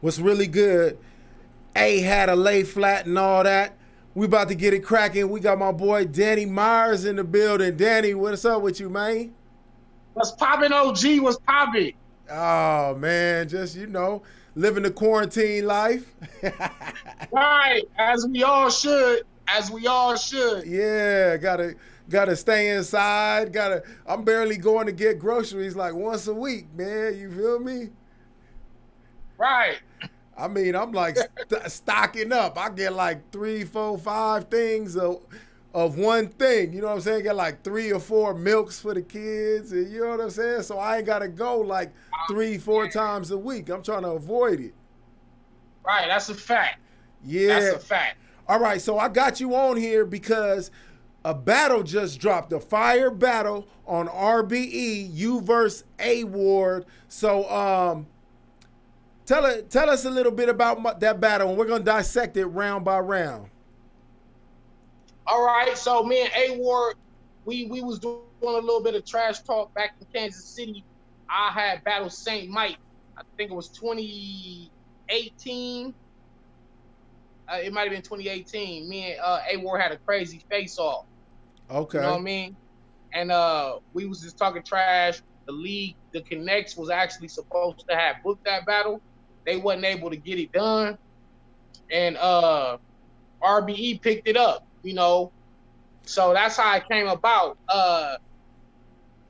What's really good? AHAT a lay flat and all that. We about to get it cracking. We got my boy Danny Myers in the building. Danny, what's up with you, man? What's poppin', OG? What's poppin'? Oh man, just living the quarantine life. Right, as we all should. As we all should. Yeah, gotta stay inside. I'm barely going to get groceries like once a week, man. You feel me? Right. I mean, I'm like stocking up. I get like 3, 4, 5 things of one thing. You know what I'm saying? Get like 3 or 4 milks for the kids. And you know what I'm saying? So I ain't got to go like 3, 4 times a week. I'm trying to avoid it. Right, that's a fact. Yeah. That's a fact. All right, so I got you on here because a battle just dropped, a fire battle on RBE, you versus AHAT. So tell us a little bit about that battle, and we're going to dissect it round by round. All right, so me and AHAT, we was doing a little bit of trash talk back in Kansas City. I had battled St. Mike. I think it was 2018. It might have been 2018. Me and AHAT had a crazy face-off. Okay. You know what I mean? And we was just talking trash. The league, the Connects was actually supposed to have booked that battle. They wasn't able to get it done. And RBE picked it up, So that's how it came about.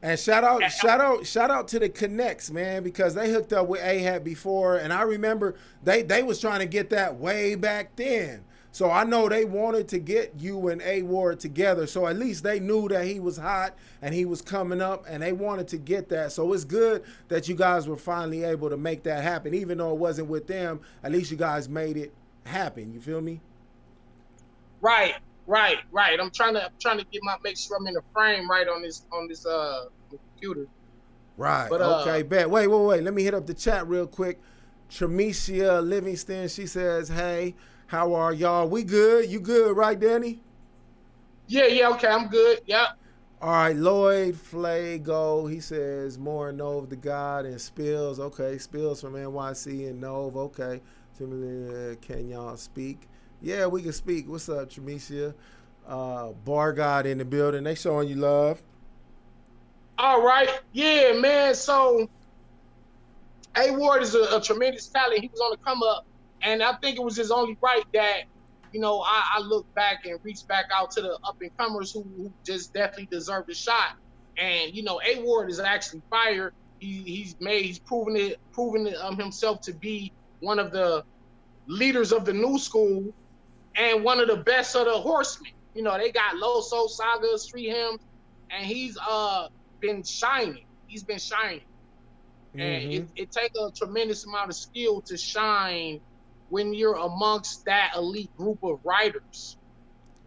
And shout out to the Connects, man, because they hooked up with AHAT before, and I remember they was trying to get that way back then. So I know they wanted to get you and AHAT together. So at least they knew that he was hot and he was coming up, and they wanted to get that. So it's good that you guys were finally able to make that happen, even though it wasn't with them. At least you guys made it happen. You feel me? Right. I'm trying to make sure I'm in the frame right on this computer. Right. But, okay. Bet. Wait. Let me hit up the chat real quick. Tramicia Livingston. She says, "Hey, how are y'all? We good? You good, right, Danny?" Yeah. Okay, I'm good. Yep. All right. Lloyd Flago. He says more Nove the God and Spills. Okay, Spills from NYC and Nove. Okay. Can y'all speak? Yeah, we can speak. What's up, Tramicia? Bar God in the building. They showing you love. All right. Yeah, man. So AHAT is a tremendous talent. He was on the come up, and I think it was just only right that, I look back and reach back out to the up and comers who just definitely deserve a shot. And AHAT is actually fire. He's proven it himself to be one of the leaders of the new school. And one of the best of the horsemen. They got Loso, Saga, Street Hymns, and he's been shining. He's been shining. Mm-hmm. And it takes a tremendous amount of skill to shine when you're amongst that elite group of writers.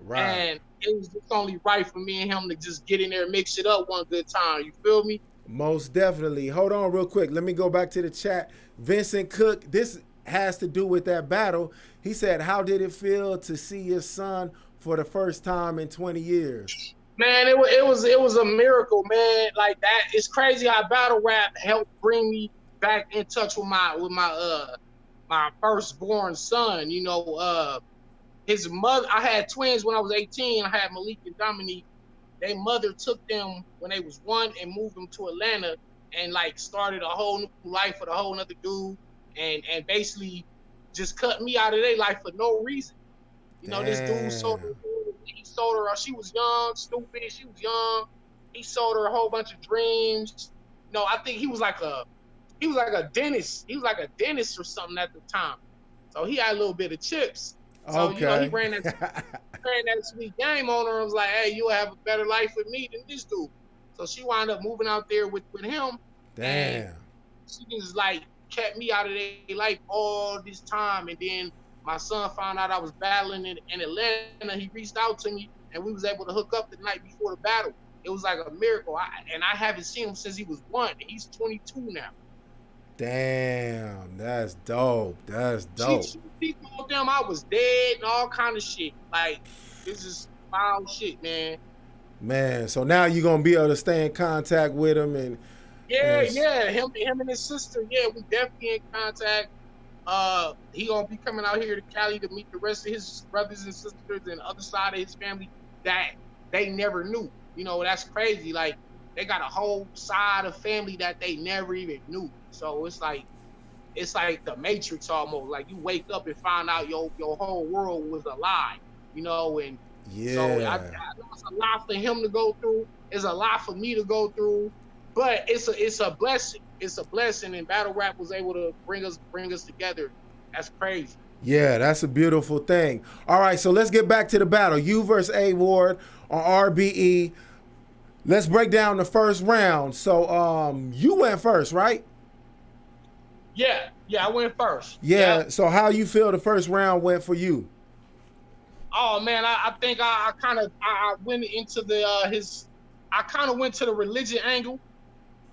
Right. And it was just only right for me and him to just get in there and mix it up one good time. You feel me? Most definitely. Hold on real quick. Let me go back to the chat. Vincent Cook, this has to do with that battle. He said, "How did it feel to see your son for the first time in 20 years?" Man, it was a miracle, man. Like that, it's crazy how battle rap helped bring me back in touch with my firstborn son. His mother. I had twins when I was 18. I had Malik and Dominique. Their mother took them when they was 1 and moved them to Atlanta and started a whole new life with a whole nother dude. And basically just cut me out of their life for no reason. This dude sold her. He sold her. She was young, stupid. She was young. He sold her a whole bunch of dreams. I think he was like a dentist. He was like a dentist or something at the time. So he had a little bit of chips. So okay. He ran that sweet game on her and was like, "Hey, you'll have a better life with me than this dude." So she wound up moving out there with him. Damn. And she just kept me out of their life all this time. And then my son found out I was battling in Atlanta. He reached out to me and we was able to hook up the night before the battle. It was like a miracle. I haven't seen him since he was 1. He's 22 now. Damn, that's dope. She told them I was dead and all kind of shit. This is wild shit, man. Man, so now you're gonna be able to stay in contact with him and Yeah, him and his sister. Yeah, we definitely in contact. He gonna be coming out here to Cali to meet the rest of his brothers and sisters and other side of his family that they never knew. That's crazy. Like they got a whole side of family that they never even knew. So it's like the Matrix almost. Like you wake up and find out your whole world was a lie. And so I Yeah. know it's a lot for him to go through. It's a lot for me to go through, but it's a blessing. It's a blessing, and battle rap was able to bring us together. That's crazy. Yeah, that's a beautiful thing. All right, so let's get back to the battle. You versus A Ward on RBE. Let's break down the first round. So you went first, right? Yeah, I went first. Yeah. Yep. So how you feel the first round went for you? Oh man, I think I kind of I went into the his I kind of went to the religion angle,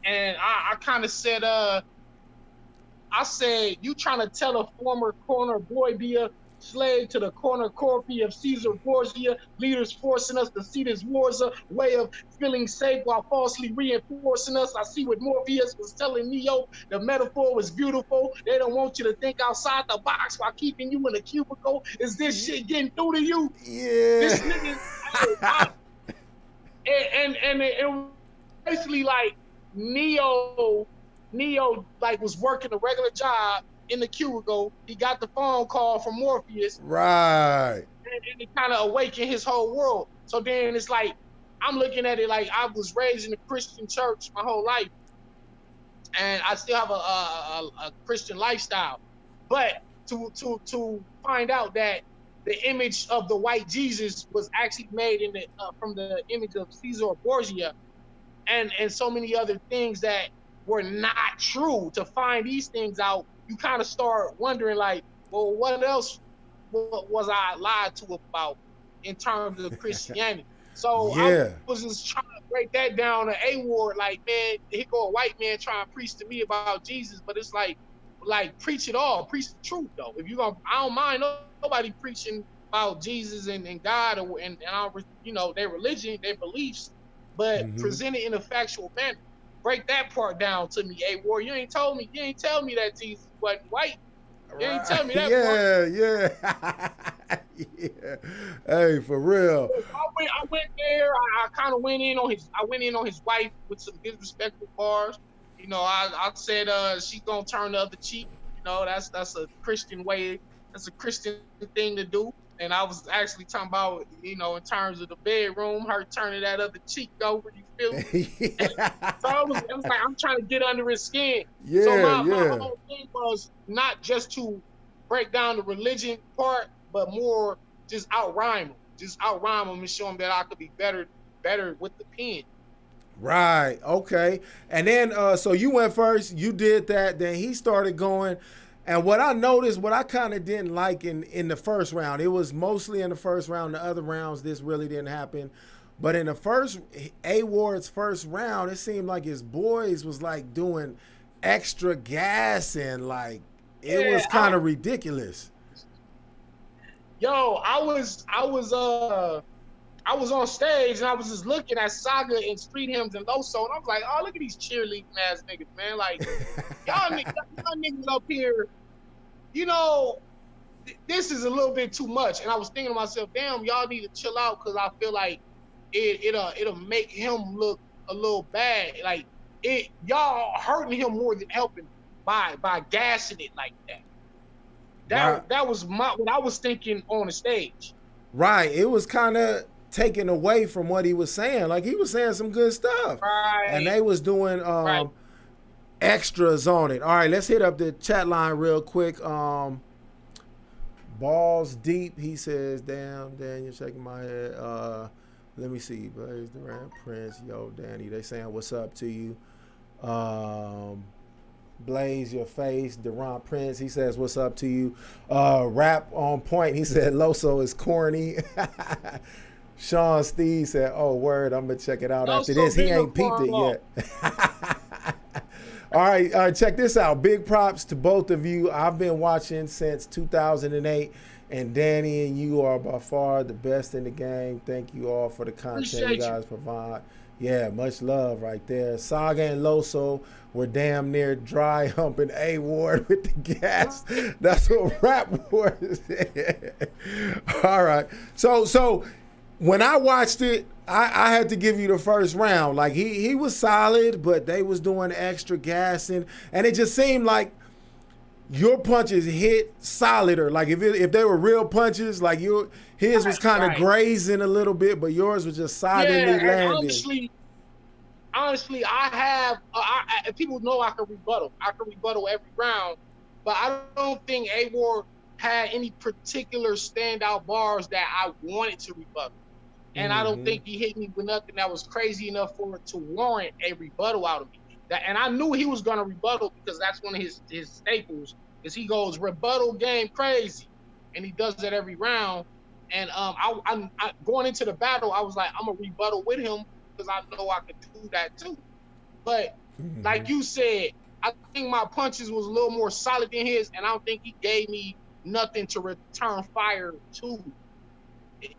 and I kind of said I said, you trying to tell a former corner boy be a slave to the corner corpy of Caesar Borgia, leaders forcing us to see this war's a way of feeling safe while falsely reinforcing us. I see what Morpheus was telling Neo. The metaphor was beautiful. They don't want you to think outside the box while keeping you in a cubicle. Is this shit getting through to you? Yeah. This nigga, and it was basically like Neo, like was working a regular job in the cubicle. He got the phone call from Morpheus, Right. and it kind of awakened his whole world. So then it's like I'm looking at it like I was raised in a Christian church my whole life, and I still have a Christian lifestyle. But to find out that the image of the white Jesus was actually made in the from the image of Caesar Borgia, and so many other things that were not true. To find these things out, you kind of start wondering, like, well, what else was I lied to about in terms of Christianity? So I Yeah. was just trying to break that down to A Ward, like, man, here go a white man trying to preach to me about Jesus, but it's like preach it all, preach the truth though. If you gonna, I don't mind nobody preaching about Jesus and God and our, their religion, their beliefs, but Mm-hmm. present it in a factual manner. Break that part down to me, A War. You ain't tell me that Jesus wasn't white. You ain't Right. tell me that part. Yeah. Yeah. Yeah. Hey, for real. I went there. I kind of went in on his. I went in on his wife with some disrespectful bars. I said she gonna turn the other cheek. That's a Christian way. That's a Christian thing to do. And I was actually talking about, in terms of the bedroom, her turning that other cheek over. You feel me? So it was like I'm trying to get under his skin. So Yeah. my Yeah. whole thing was not just to break down the religion part, but more just outrhyme him and show him that I could be better with the pen. Right. Okay. And then so you went first, you did that, then he started going. And what I noticed, what I kind of didn't like in the first round, it was mostly in the first round. The other rounds, this really didn't happen. But in the first, A Ward's first round, it seemed like his boys was like doing extra gas and like it Yeah, was kind of ridiculous. I was on stage and I was just looking at Saga and Street Hymns and Loso, and I was like, oh, look at these cheerleading ass niggas, man. Like, y'all niggas up here, you know, this is a little bit too much. And I was thinking to myself, damn, y'all need to chill out, because I feel like it'll make him look a little bad. Like, y'all hurting him more than helping by gassing it like that. Right. That was what I was thinking on the stage. Right. It was kind of taken away from what he was saying. Like he was saying some good stuff. And Right, they was doing right. extras on it. All right, let's hit up the chat line real quick. Balls deep, he says, damn, Dan, you're shaking my head. Let me see. Blaze Durant, Prince, yo, Danny, they saying what's up to you. Blaze your face, Deron Prince, he says what's up to you. Rap on point, he said Loso is corny. Sean Steve said, oh word, I'm gonna check it out after Also this. He being a ain't peeped it farm yet. All right, check this out. Big props to both of you. I've been watching since 2008, and Danny and you are by far the best in the game. Thank you all for the content you appreciate you. guys provide. Yeah, much love right there. Saga and Loso were damn near dry humping A Ward with the gas. That's what Rap Wars said. All right. So when I watched it, I had to give you the first round. Like he was solid, but they was doing extra gassing, and it just seemed like your punches hit solider. Like if they were real punches, like his was kind of grazing a little bit, but yours was just solidly landing. Honestly, I have. People know I can rebuttal. I can rebuttal every round, but I don't think A Ward had any particular standout bars that I wanted to rebuttal. And I don't think he hit me with nothing that was crazy enough for it to warrant a rebuttal out of me. And I knew he was going to rebuttal because that's one of his staples. Is he goes rebuttal game crazy, and he does that every round. And I going into the battle, I was like, I'm gonna rebuttal with him because I know I could do that too. But like you said, I think my punches was a little more solid than his, and I don't think he gave me nothing to return fire to.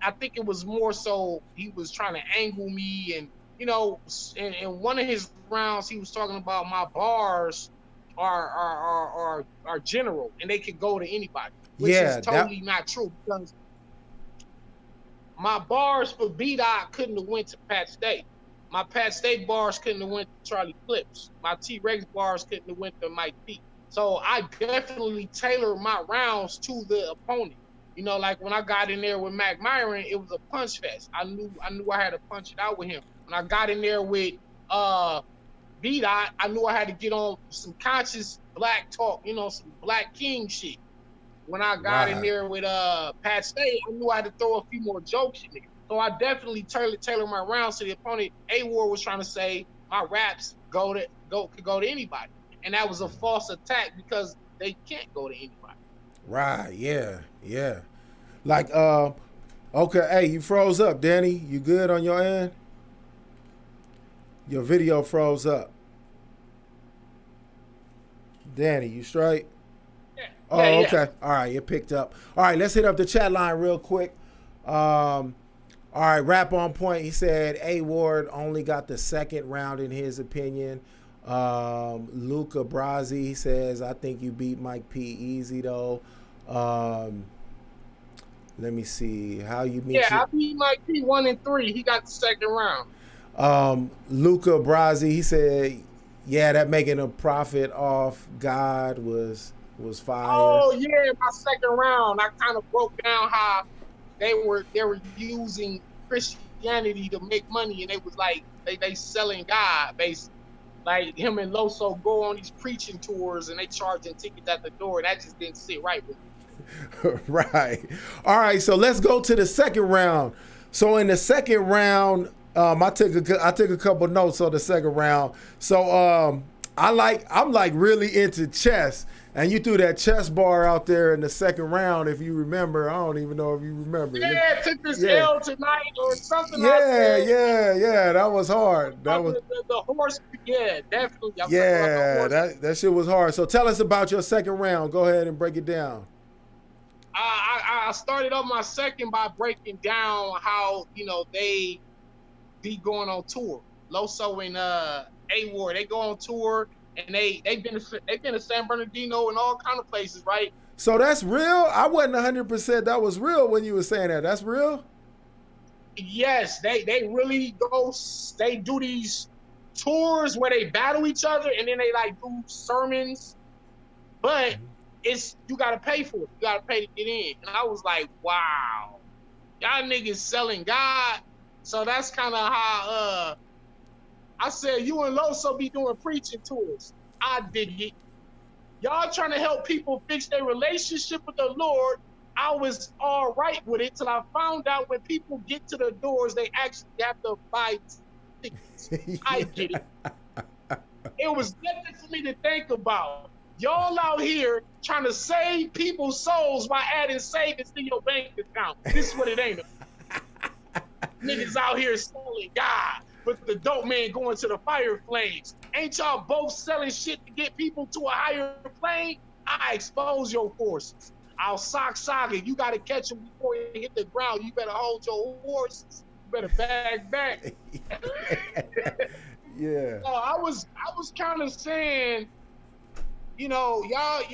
I think it was more so he was trying to angle me, and you know, in one of his rounds, he was talking about my bars are general and they could go to anybody, which is totally not true because my bars for B-Dot couldn't have went to Pat State. My Pat State bars couldn't have went to Charlie Clips. My T-Rex bars couldn't have went to Mike P. So I definitely tailored my rounds to the opponent. You know, like when I got in there with Mac Myron, it was a punch fest. I knew I had to punch it out with him. When I got in there with B-Dot, I knew I had to get on some conscious black talk, you know, some Black King shit. When I got in there with Pat State, I knew I had to throw a few more jokes in there. So I definitely tailored my rounds to the opponent. A Ward was trying to say my raps could go to anybody. And that was a false attack because they can't go to anybody. Right, yeah. Like, okay, hey, you froze up, Danny. You good on your end? Your video froze up. Danny, you straight? Yeah. Oh, yeah. Okay. All right, it picked up. All right, let's hit up the chat line real quick. All right, Rap on Point. He said A Ward only got the second round in his opinion. Luca Brazzi, he says, I think you beat Mike P easy though. Let me see how you meet. Yeah, I beat Mike P 1 and 3. He got the second round. Luca Brazzi, he said, yeah, that making a profit off God was fire. Oh yeah, my second round, I kind of broke down how they were using Christianity to make money, and it was like they selling God basically. Like him and Loso go on these preaching tours and they charging tickets at the door. That just didn't sit right with me. Right. All right. So let's go to the second round. So in the second round, I took a couple notes on the second round. So I'm like really into chess, and you threw that chess bar out there in the second round. If you remember, I don't even know if you remember. Yeah, took this L tonight or something like that. Yeah. That was hard. That was the horse. Yeah, definitely. That shit was hard. So tell us about your second round. Go ahead and break it down. I started off my second by breaking down how, you know, they be going on tour. Loso and A Ward, they go on tour and they've been to San Bernardino and all kind of places, right? So that's real? I wasn't 100% that was real when you were saying that. That's real? Yes, they really go. They do these tours where they battle each other and then they like do sermons, but you gotta pay for it. You gotta pay to get in. And I was like, wow, y'all niggas selling God. So that's kind of how I said, you and Loso be doing preaching tours. I dig it. Y'all trying to help people fix their relationship with the Lord. I was all right with it till I found out when people get to the doors, they actually have to buy tickets. I get it. It was nothing for me to think about. Y'all out here trying to save people's souls by adding savings to your bank account. This is what it ain't. Niggas out here selling God, but the dope man going to the fire flames. Ain't y'all both selling shit to get people to a higher plane? I expose your forces. I'll sock Saga. You got to catch him before he hit the ground. You better hold your horses. better back. Yeah. So I was kind of saying, y'all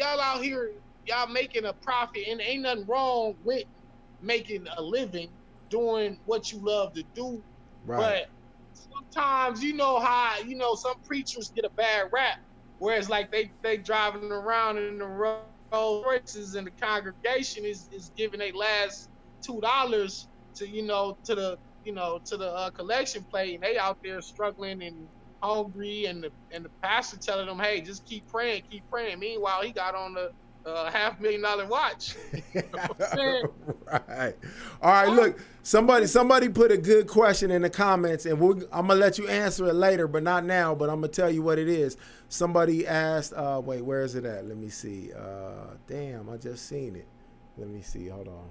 out here, y'all making a profit, and ain't nothing wrong with making a living doing what you love to do. Right. But sometimes you know how some preachers get a bad rap, whereas like they driving around in the Rolls Royces and the congregation is giving their last $2 to to the collection plate, and they out there struggling and hungry, and the pastor telling them, hey, just keep praying, keep praying. Meanwhile, he got on the $500,000 watch. You know what I'm saying? Right. All right. Look, somebody put a good question in the comments, and I'm gonna let you answer it later, but not now. But I'm gonna tell you what it is. Somebody asked. Wait, where is it at? Let me see. Damn, I just seen it. Let me see. Hold on.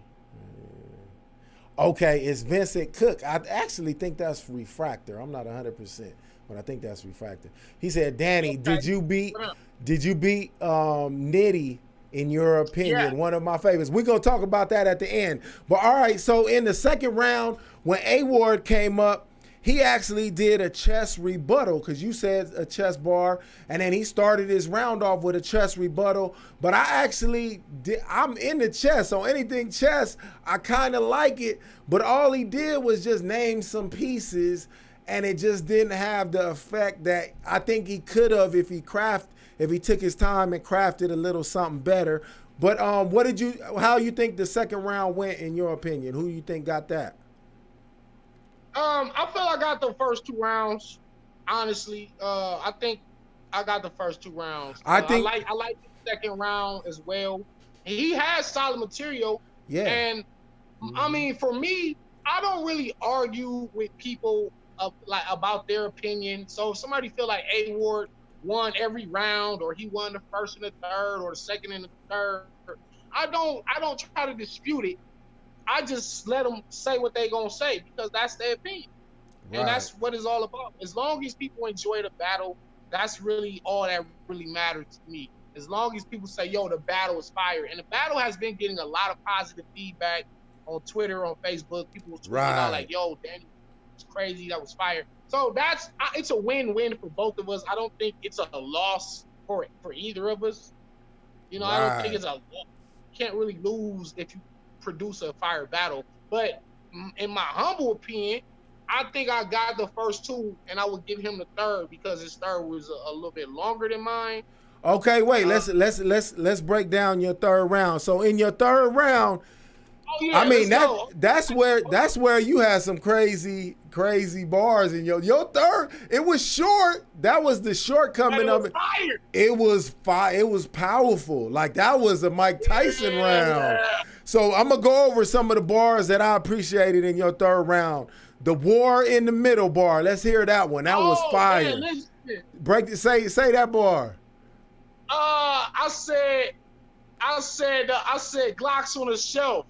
Okay, it's Vincent Cook. I actually think that's Refractor. I'm not 100%, but I think that's Refractor. He said, Danny, did you beat Nitty? In your opinion, Yeah. one of my favorites. We're going to talk about that at the end. But all right, so in the second round, when A-Ward came up, he actually did a chess rebuttal, because you said a chess bar, and then he started his round off with a chess rebuttal. But I actually did, I'm into chess, so anything chess, I kind of like it. But all he did was just name some pieces, and it just didn't have the effect that I think he could have if he took his time and crafted a little something better. But how you think the second round went in your opinion? Who you think got that? I feel I got the first 2 rounds. Honestly, I think I got the first 2 rounds. I think I like the second round as well. He has solid material, yeah. and I mean, for me, I don't really argue with people about their opinion. So if somebody feel like A Ward won every round, or he won the first and the third, or the second and the third, I don't try to dispute it. I just let them say what they gonna say, because that's their opinion, and Right. that's what it's all about. As long as people enjoy the battle, that's really all that really matters to me. As long as people say, "Yo, the battle is fire," and the battle has been getting a lot of positive feedback on Twitter, on Facebook. People were tweeting out like, "Yo, Danny, it's crazy, that was fire." So it's a win-win for both of us. I don't think it's a loss for either of us. I don't think it's a loss. You can't really lose if you produce a fire battle. But in my humble opinion, I think I got the first 2, and I would give him the third, because his third was a little bit longer than mine. Okay, wait. Let's break down your third round. So in your third round, yeah, I mean that's where you had some crazy bars in your third. It was short. That was the shortcoming of it. Fire. It was fire. It was powerful. Like that was a Mike Tyson round. So I'm gonna go over some of the bars that I appreciated in your third round. The war in the middle bar. Let's hear that one. That was fire. Man, break it. Say that bar. I said Glocks on the shelf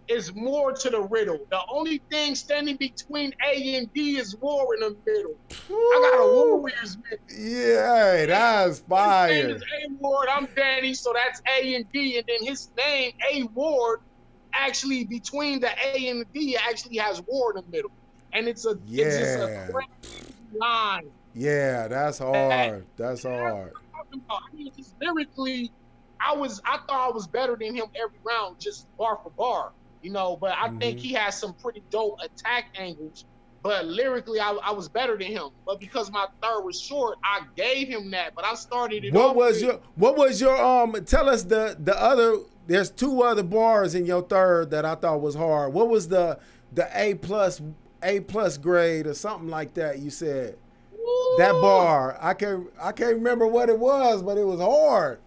is more to the riddle. The only thing standing between A and D is war in the middle. I got a Warriors middle. Yeah, that's fire. His name is A Ward. I'm Danny, so that's A and D, and then his name A Ward actually between the A and the D actually has war in the middle, and it's just a line. Yeah, that's hard. That's hard. I mean, just lyrically, I thought I was better than him every round, just bar for bar, But I think he has some pretty dope attack angles. But lyrically, I was better than him. But because my third was short, I gave him that. But I started it. What was your tell us the other? There's 2 other bars in your third that I thought was hard. What was the A plus grade or something like that? You said. Ooh. That bar. I can't remember what it was, but it was hard.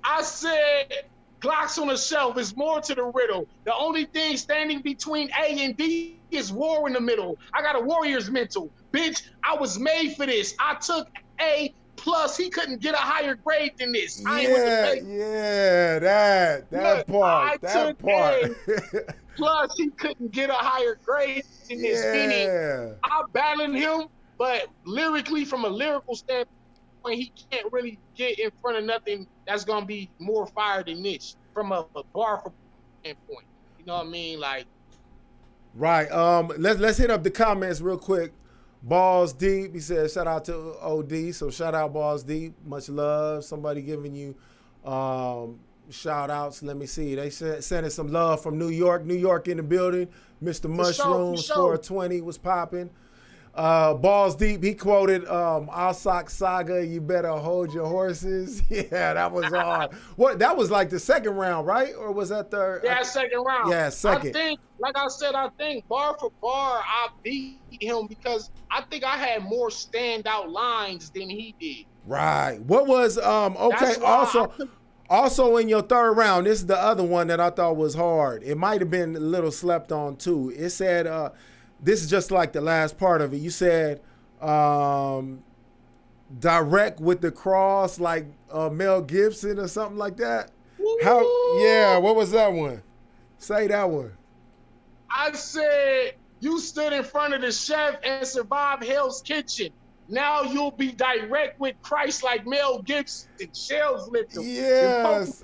I said Glocks on the shelf is more to the riddle. The only thing standing between A and D is war in the middle. I got a Warriors mental. Bitch, I was made for this. I took A plus. He couldn't get a higher grade than this. That part. A plus, he couldn't get a higher grade than this. Meaning, I battled him, but lyrically, from a lyrical standpoint, he can't really get in front of nothing that's gonna be more fire than this from a bar for standpoint. You know what I mean? Like, Right. Let's hit up the comments real quick. Balls Deep. He said shout out to OD. So shout out Balls Deep. Much love. Somebody giving you shout outs. Let me see. They sending some love from New York. New York in the building. Mr. Mushrooms 420 was popping. Balls Deep, he quoted Alsock Saga, you better hold your horses. Yeah, that was hard. What, that was like the second round, right? Or was that third? Yeah, second round. Yeah, second. I think, like I said, bar for bar, I beat him because I think I had more standout lines than he did. Right. What was okay, also in your third round, this is the other one that I thought was hard. It might have been a little slept on too. It said this is just like the last part of it. You said direct with the cross like Mel Gibson or something like that. Ooh. How? Yeah, what was that one? Say that one. I said you stood in front of the chef and survived Hell's Kitchen. Now you'll be direct with Christ like Mel Gibson. Shells lift him. Yes.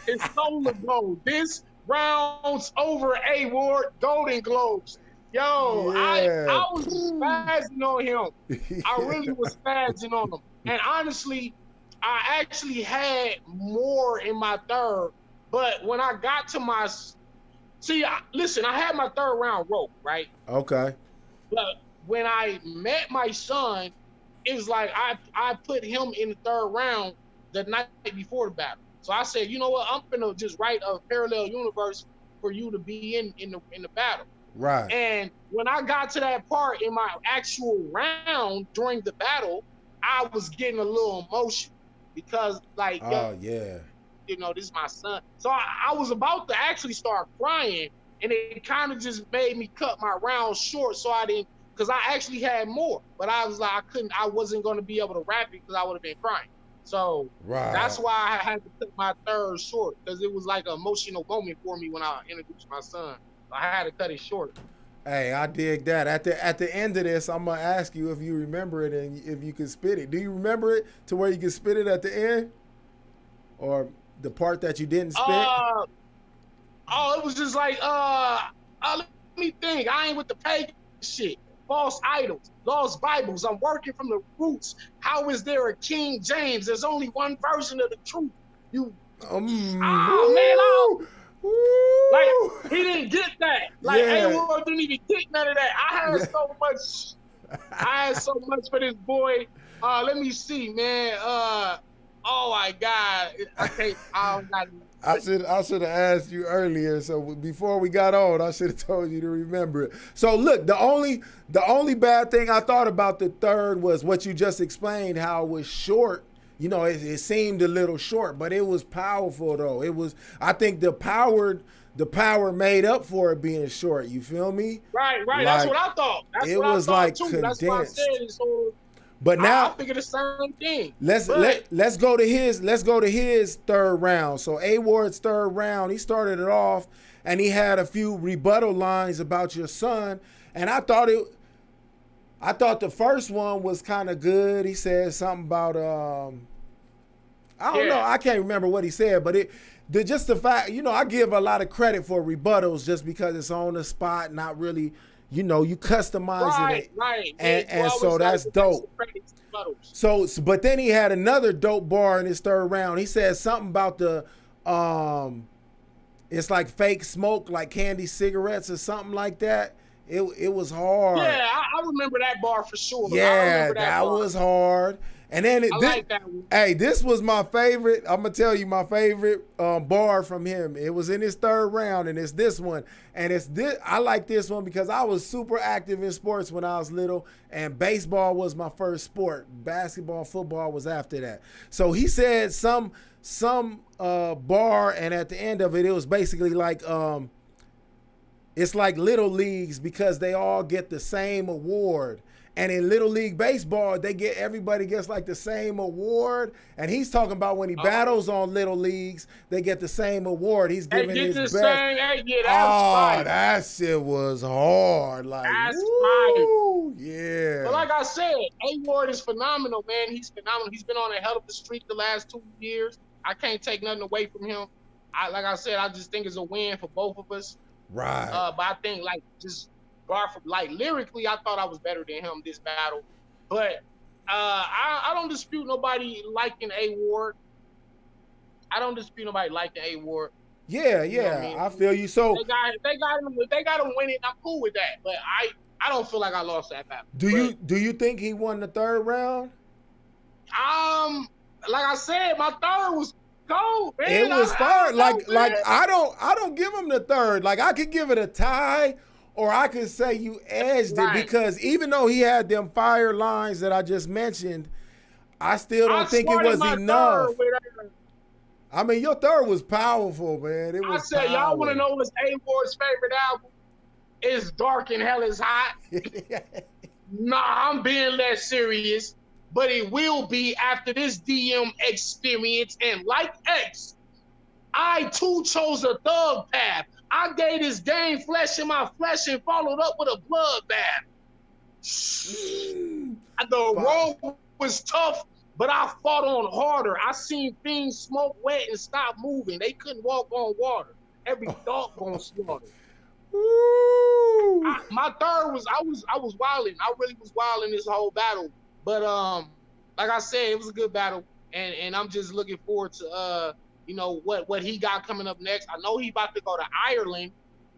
It's solar gold. This round's over. A-Ward, Golden Globes. Yo, yeah. I was spazzing on him. I really was spazzing on him. And honestly, I actually had more in my third. But when I got to my... listen, I had my third round rope, right? Okay. But when I met my son, it was like I put him in the third round the night before the battle. So I said, you know what? I'm going to just write a parallel universe for you to be in the battle. Right. And when I got to that part in my actual round during the battle, I was getting a little emotional because, like, yeah, you know, this is my son. So I was about to actually start crying, and it kind of just made me cut my round short. So I didn't, because I actually had more, but I was like, I wasn't going to be able to rap it because I would have been crying. So that's why I had to cut my third short, because it was like an emotional moment for me when I introduced my son. I had to cut it short. Hey, I dig that. At the end of this, I'm gonna ask you if you remember it and if you can spit it. Do you remember it to where you can spit it at the end, or the part that you didn't spit? It was just like let me think. I ain't with the pagan shit. False idols, lost Bibles. I'm working from the roots. How is there a King James? There's only one version of the truth. Like, he didn't get that. Like, A-Ward didn't even get none of that. I had so much for this boy. Let me see, man. Oh my God. I should have asked you earlier. So before we got on, I should have told you to remember it. So look, the only bad thing I thought about the third was what you just explained, how it was short. You know, it seemed a little short, but it was powerful though. It was, I think the power made up for it being short. You feel me? Right. Like, that's what I thought. It was like too. Condensed. That's why I said it. So but now I figured the same thing. Let's go to his third round. So A-Ward's third round, he started it off and he had a few rebuttal lines about your son, and I thought the first one was kind of good. He said something about I don't know. I can't remember what he said, but just the fact, you know, I give a lot of credit for rebuttals just because it's on the spot, not really, you know, you customizing it. Right. And so that's dope. So, but then he had another dope bar in his third round. He said something about the it's like fake smoke, like candy cigarettes or something like that. It was hard. Yeah, I remember that bar for sure. Yeah, that was hard. And then like that one. Hey, this was my favorite. I'm gonna tell you my favorite bar from him. It was in his third round, and it's this one. And it's this. I like this one because I was super active in sports when I was little, and baseball was my first sport. Basketball, football was after that. So he said some bar, and at the end of it, it was basically like it's like little leagues because they all get the same award. And in Little League Baseball, everybody gets like the same award. And he's talking about when he battles on Little Leagues, they get the same award. He's giving his best. That shit was hard. Like, that's right. Yeah. But like I said, A-Ward is phenomenal, man. He's phenomenal. He's been on a hell of a streak the last 2 years. I can't take nothing away from him. Like I said, I just think it's a win for both of us. Right. But I think like just bar from like lyrically, I thought I was better than him this battle. But I don't dispute nobody liking A Ward. I don't dispute nobody liking A Ward. Yeah, You know what I yeah. mean? I feel you. So They got him winning. I'm cool with that. But I don't feel like I lost that battle. But do you think he won the third round? um, like I said, my third was cold, It man. was I fire. don't know, Like man. I don't give him the third. Like I could give it a tie, or I could say you edged it Right. because even though he had them fire lines that I just mentioned, I still I don't think it started was my third enough. with. I mean, your third was powerful, man. It I was said, y'all want to power. know what's A Ward's favorite album? It's Dark and Hell is Hot. Nah, I'm being less serious, but it will be after this DM experience. And like X, I too chose a thug path. I gave this game flesh in my flesh and followed up with a bloodbath. The road was tough, but I fought on harder. I seen things smoke wet and stop moving. They couldn't walk on water. Every thought gonna slaughter. My third was I was wilding. I really was wilding this whole battle. But like I said, it was a good battle, and I'm just looking forward to what he got coming up next. I know he about to go to Ireland.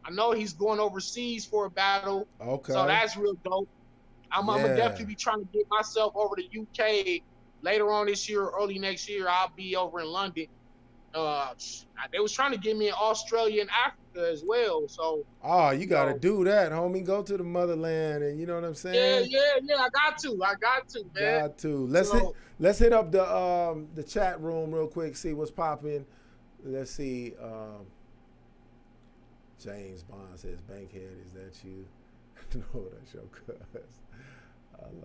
I know he's going overseas for a battle. Okay. So that's real dope. I'm gonna definitely be trying to get myself over to UK later on this year, early next year. I'll be over in London. They was trying to get me in Australia and Africa as well. So you gotta do that, homie. Go to the motherland, and you know what I'm yeah, saying. I got to, man. Got to. Let's hit up the chat room real quick. See what's popping. Let's see. James Bond says, "Bankhead, is that you?" No, that's your cuz.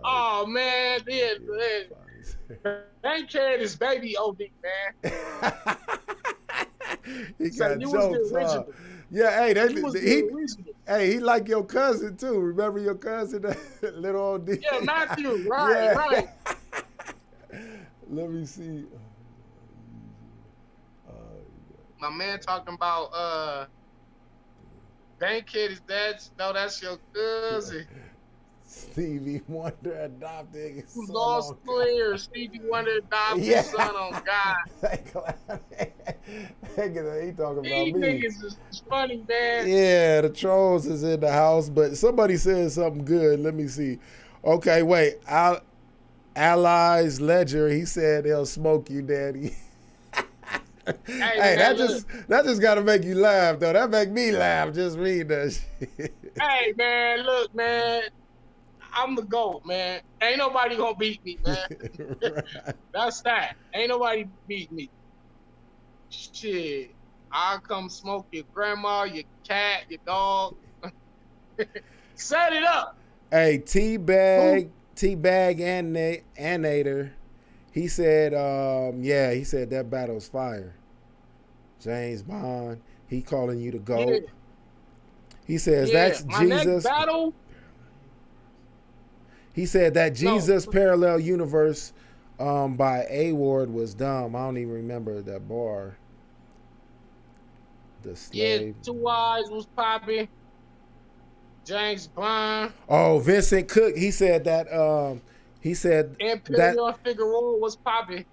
Oh man, Bankhead is baby OD, man. He got jokes, huh? Yeah, hey, he like your cousin too. Remember your cousin, little old D? Yeah, Matthew, right. Let me see. My man talking about Bankhead is that? No, that's your cousin. Stevie Wonder adopted Who's lost clear? Stevie Wonder adopted his son on God. He talking about These me. niggas is funny, man. Yeah, the trolls is in the house, but somebody said something good. Let me see. Okay, wait. Allies Ledger, he said they'll smoke you, daddy. Hey, man, that just gotta make you laugh though. That make me laugh just reading that shit. Hey man, look, man. I'm the GOAT, man. Ain't nobody gonna beat me, man. Right. That's that. Ain't nobody beat me. Shit. I'll come smoke your grandma, your cat, your dog. Set it up. Hey, T-Bag Anator. He said, he said that battle's fire. James Bond, he calling you the GOAT. Yeah. He says that's my Jesus. Next battle. He said that Jesus Parallel Universe by A Ward was dumb. I don't even remember that bar. The slave. Yeah, Two Eyes was popping. James Bond. Oh, Vincent Cook. He said that. Imperial Figueroa was popping.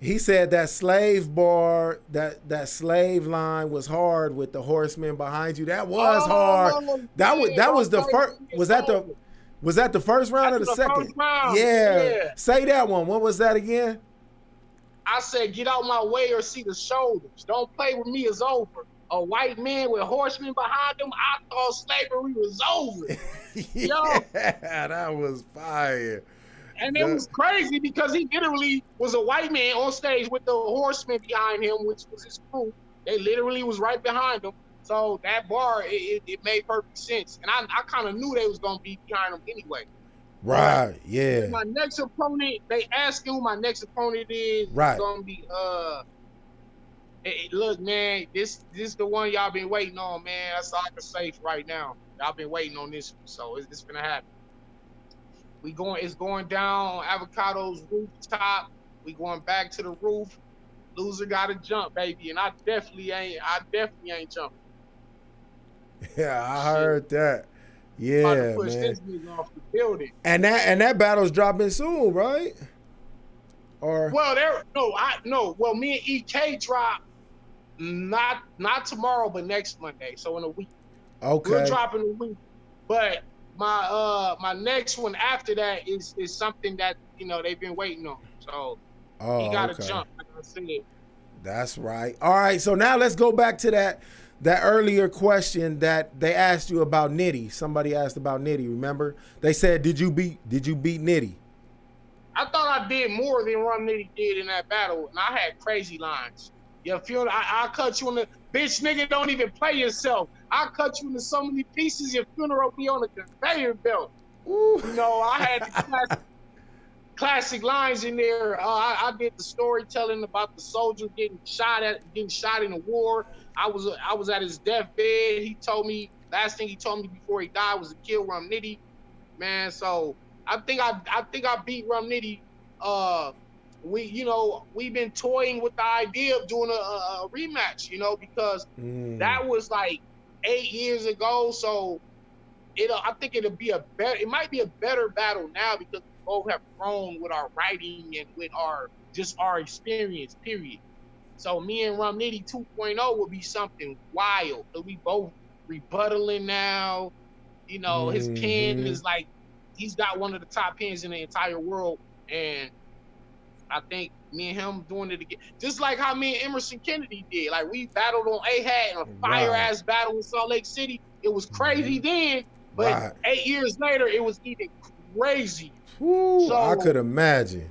He said that slave bar, that slave line was hard with the horsemen behind you. That was hard. That was the first. Was that the first round or the second? First round. Yeah. Say that one. What was that again? I said, get out my way or see the shoulders. Don't play with me, it's over. A white man with horsemen behind him, I thought slavery was over. Yeah, that was fire. And it was crazy because he literally was a white man on stage with the horsemen behind him, which was his crew. They literally was right behind him. So that bar, it made perfect sense. And I kind of knew they was going to be behind him anyway. Right, yeah. My next opponent, they asked who my next opponent is. Right. It's going to be, look, man, this is the one y'all been waiting on, man. That's all I can say right now. Y'all been waiting on this one, so it's going to happen. It's going down Avocado's rooftop. We going back to the roof. Loser got to jump, baby, and I definitely ain't jumping. Yeah, I Shit, heard that. about to Yeah, push man. this nigga off the building. And that battle's dropping soon, right? Or Well, there no, I no. Well, me and EK drop not tomorrow, but next Monday. So in a week, we'll okay. drop in a week. But my next one after that is something that they've been waiting on. So he Oh, got to okay. jump. Like I said, That's right. All right. So now let's go back to that earlier question that they asked you about Nitty. Somebody asked about Nitty. Remember? They said, Did you beat Nitty? I thought I did more than Rum Nitty did in that battle, and I had crazy lines. You feel? I cut you in the bitch, nigga. Don't even play yourself. I cut you into so many pieces. Your funeral be on a conveyor belt. Ooh. I had the classic lines in there. I did the storytelling about the soldier getting shot in the war. I was at his deathbed. He told me last thing he told me before he died was to kill Rum Nitty, man. So I think I beat Rum Nitty. Uh, we've been toying with the idea of doing a rematch, because Mm, that was like 8 years ago. So I think it might be a better battle now because we both have grown with our writing and with our experience, period. So me and Rum Nitty 2.0 would be something wild. So we both rebuttaling now. His pen mm-hmm. is like he's got one of the top pens in the entire world, and I think me and him doing it again, just like how me and Emerson Kennedy did. Like we battled on AHAT in a fire Right. ass battle in Salt Lake City. It was crazy then, but Right. 8 years later, it was even crazy. Woo, I So could imagine.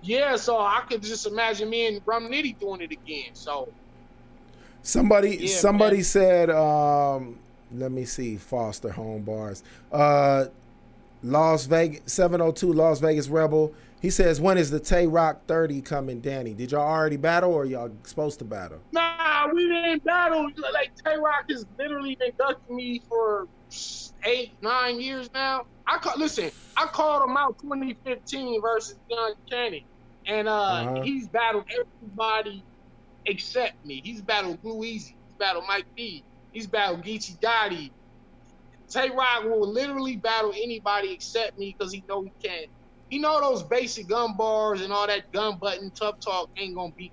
yeah, so I could just imagine me and Rum Nitty doing it again. So Somebody yeah, man. somebody said, let me see, Foster Home Bars. Las Vegas 702 Las Vegas Rebel. He says, when is the Tay Rock 30 coming, Danny? Did y'all already battle or y'all supposed to battle? Nah, we didn't battle. Like Tay Rock has literally been ducking me for 8, 9 years now. Listen. I called him out 2015 versus Young Cannon, and Uh-huh. he's battled everybody except me. He's battled Blue Easy. He's battled Mike P. He's battled Geechee Gotti. Tay Rock will literally battle anybody except me because he know he can't. He know those basic gun bars and all that gun button tough talk ain't gonna beat.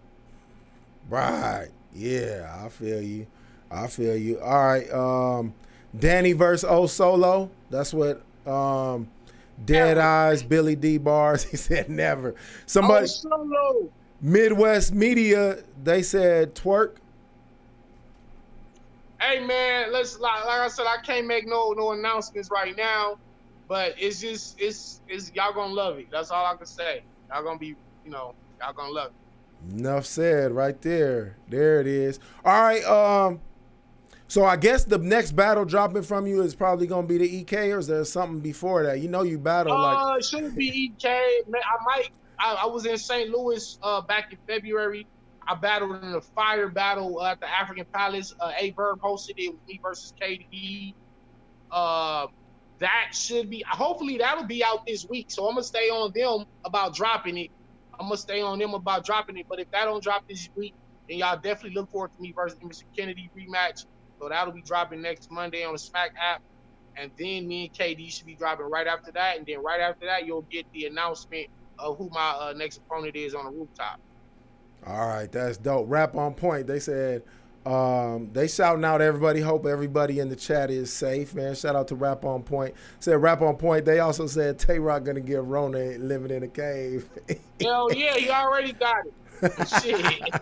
Right. Yeah, I feel you. I feel you. All right. Danny versus O Solo. That's what Dead Never. Eyes, Billy D Bars. He said never. Oh, Somebody Solo. Midwest Media, they said twerk. Hey man, let's like I said, I can't make no announcements right now, but it's just it's y'all gonna love it. That's all I can say. Y'all gonna be y'all gonna love it. Enough said right there. There it is. All right. So I guess the next battle dropping from you is probably gonna be the EK, or is there something before that? You know, you battle like. It shouldn't be EK. Man, I was in St. Louis back in February. I battled in a fire battle at the African Palace. A Verb hosted it. It was me versus KD. Uh, that should be hopefully that'll be out this week. So I'm gonna stay on them about dropping it. I'm gonna stay on them about dropping it. But if that don't drop this week, then y'all definitely look forward to me versus Emerson Kennedy rematch. So that'll be dropping next Monday on the Smack app. And then me and KD should be dropping right after that. And then right after that, you'll get the announcement of who my next opponent is on the rooftop. All right, that's dope. Rap on point. They said they shouting out everybody. Hope everybody in the chat is safe, man. Shout out to Rap on Point. Said Rap on Point. They also said Tay Rock gonna get Rona living in a cave. Hell yeah, he already got it. Shit.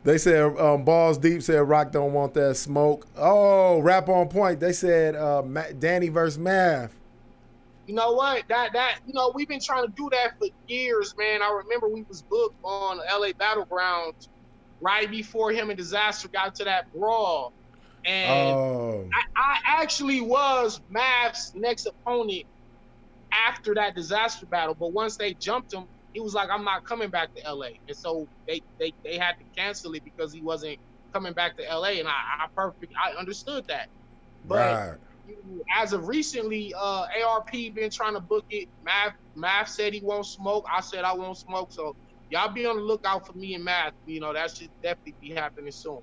They said Balls Deep said Rock don't want that smoke. Oh, Rap on Point. They said Danny versus Math. You know what? We've been trying to do that for years, man. I remember we was booked on LA Battlegrounds right before him and Disaster got to that brawl. And Oh, I actually was Mav's next opponent after that Disaster battle. But once they jumped him, he was like, I'm not coming back to LA. And so they had to cancel it because he wasn't coming back to LA. And I understood that. But right. as of recently, ARP been trying to book it. Math said he won't smoke. I said I won't smoke. So y'all be on the lookout for me and Math. That should definitely be happening soon.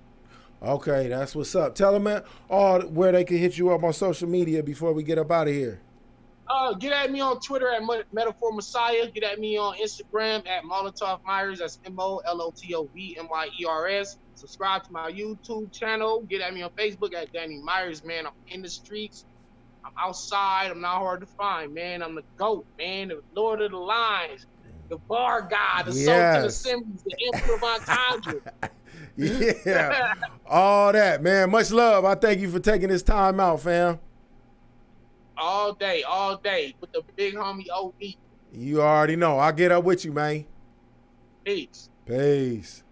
Okay, that's what's up. Tell them, man, all where they can hit you up on social media before we get up out of here. Get at me on Twitter at Metaphor Messiah. Get at me on Instagram at Molotov Myers. That's MOLOTOVMYERS. Subscribe to my YouTube channel. Get at me on Facebook at Danny Myers, man. I'm in the streets. I'm outside. I'm not hard to find, man. I'm the GOAT, man. The Lord of the Lines. The bar god, the Sultan of Yes. Assemblies, the Emperor of Entendre. Yeah. All that, man. Much love. I thank you for taking this time out, fam. All day, with the big homie OD. You already know. I'll get up with you, man. Peace. Peace.